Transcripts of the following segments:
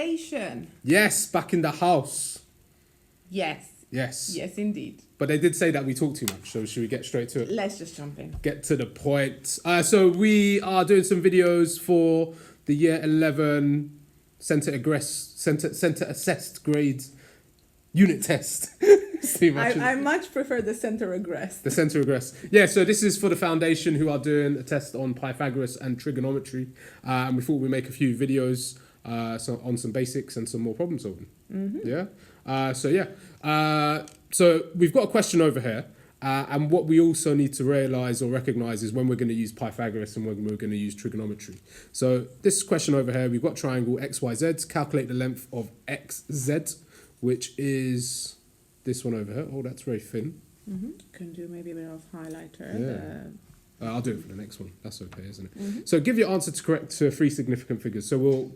foundation. Yes, back in the house. Yes. Yes. Yes, indeed. But they did say that we talk too much, so should we get straight to it? Let's just jump in. Get to the point. So we are doing some videos for the year 11 center assessed grades unit test. I much prefer the center regress. The center regress. Yeah, so this is for the foundation who are doing a test on Pythagoras and trigonometry. And we thought we'd make a few videos on some basics and some more problem solving. Mm-hmm. Yeah. So we've got a question over here. And what we also need to realise or recognise is when we're going to use Pythagoras and when we're going to use trigonometry. So this question over here, we've got triangle XYZ. Calculate the length of XZ, which is this one over here. Oh, that's very thin. Mm-hmm. Can do maybe a bit of highlighter. Yeah. I'll do it for the next one. That's okay, isn't it? Mm-hmm. So give your answer to three significant figures. So we'll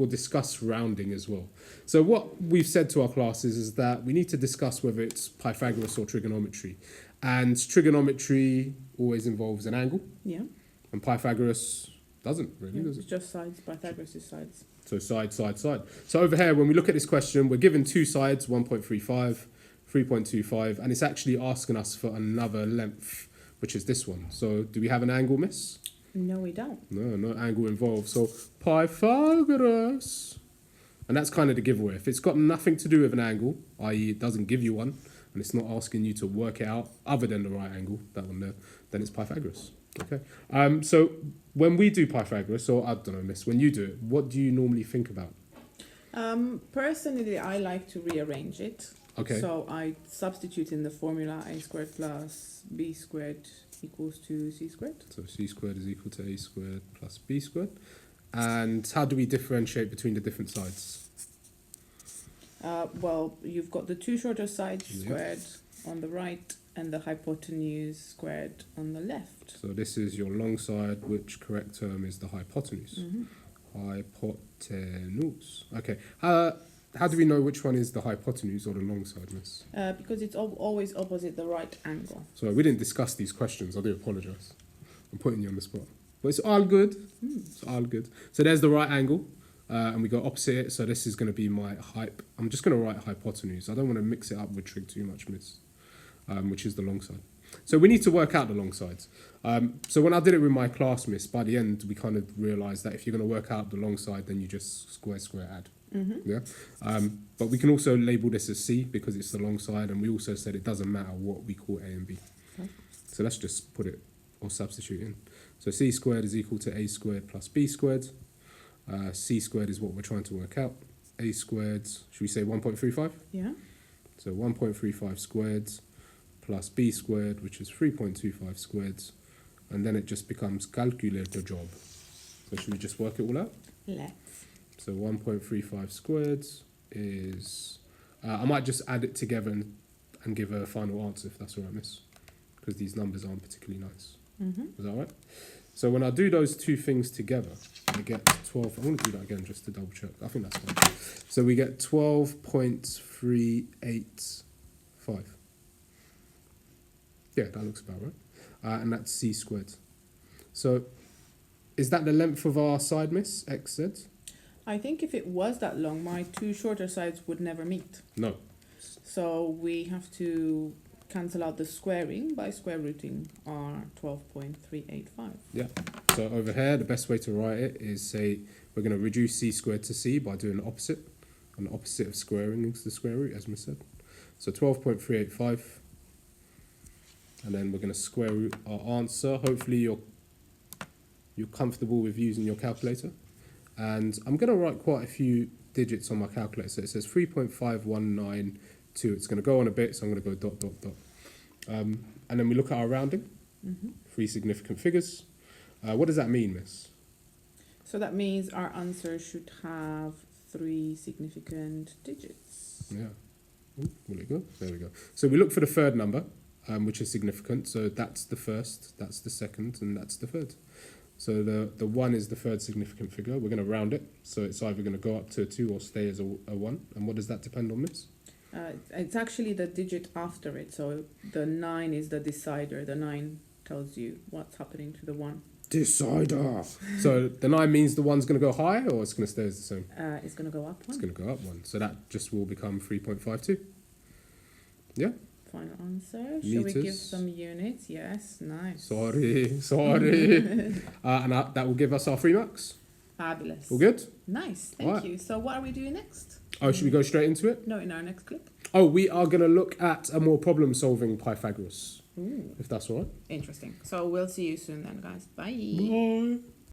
discuss rounding as well. So what we've said to our classes is that we need to discuss whether it's Pythagoras or trigonometry. And trigonometry always involves an angle. Yeah. And Pythagoras doesn't really, does it? It's just sides. Pythagoras is sides. So side, side, side. So over here, when we look at this question, we're given two sides, 1.35, 3.25, and it's actually asking us for another length, which is this one. So do we have an angle, miss? No, we don't. No angle involved. So Pythagoras. And that's kind of the giveaway. If it's got nothing to do with an angle, i.e. it doesn't give you one, and it's not asking you to work it out other than the right angle, that one there, then it's Pythagoras. Okay. So when we do Pythagoras, or I don't know, miss, when you do it, what do you normally think about? Personally, I like to rearrange it. Okay. So I substitute in the formula a squared plus b squared equals to c squared. So c squared is equal to a squared plus b squared. And how do we differentiate between the different sides? Well, you've got the two shorter sides squared on the right and the hypotenuse squared on the left. So this is your long side, which correct term is the hypotenuse. Mm-hmm. Hypotenuse. Okay. How do we know which one is the hypotenuse or the long side, miss? Because it's always opposite the right angle. So we didn't discuss these questions. I do apologise. I'm putting you on the spot. But it's all good. It's all good. So there's the right angle. And we go opposite it. So this is going to be my I'm just going to write hypotenuse. I don't want to mix it up with trig too much, miss. Which is the long side. So we need to work out the long sides. So when I did it with my class, miss, by the end, we kind of realised that if you're going to work out the long side, then you just square, add. Mm-hmm. Yeah. But we can also label this as C because it's the long side. And we also said it doesn't matter what we call A and B. Okay. So let's just put it or substitute in. So C squared is equal to A squared plus B squared. C squared is what we're trying to work out. A squared, should we say 1.35? Yeah. So 1.35 squared plus B squared, which is 3.25 squared. And then it just becomes calculate the job. So should we just work it all out? Let's. So 1.35 squared is... I might just add it together and give a final answer, if that's all right, miss. Because these numbers aren't particularly nice. Mm-hmm. Is that all right? So when I do those two things together, I get 12... I'm going to do that again just to double check. I think that's fine. So we get 12.385. Yeah, that looks about right. And that's C squared. So is that the length of our side, miss, XZ? I think if it was that long, my two shorter sides would never meet. No. So we have to cancel out the squaring by square rooting our 12.385. Yeah. So over here, the best way to write it is say we're going to reduce C squared to C by doing the opposite. And the opposite of squaring is the square root, as we said. So 12.385. And then we're going to square root our answer. Hopefully you're comfortable with using your calculator. And I'm going to write quite a few digits on my calculator. So it says 3.5192. It's going to go on a bit, so I'm going to go dot, dot, dot. And then we look at our rounding. Mm-hmm. Three significant figures. What does that mean, miss? So that means our answer should have three significant digits. Yeah. Ooh, will it go? There we go. So we look for the third number, which is significant. So that's the first, that's the second, and that's the third. So the 1 is the third significant figure. We're going to round it. So it's either going to go up to a 2 or stay as a 1. And what does that depend on, miss? It's actually the digit after it. So the 9 is the decider. The 9 tells you what's happening to the 1. Decider. So the 9 means the 1's going to go high, or it's going to stay as the same? It's going to go up 1. It's going to go up 1. So that just will become 3.52. Yeah? Final answer. Shall we give Meters. some units? Yes, nice. Sorry. And that will give us our 3 marks. Fabulous. All good? Nice, thank Alright. you. So what are we doing next? Oh, should we go straight into it? No, in our next clip. Oh, we are going to look at a more problem-solving Pythagoras, Ooh, if that's all right. interesting. So we'll see you soon then, guys. Bye. Bye.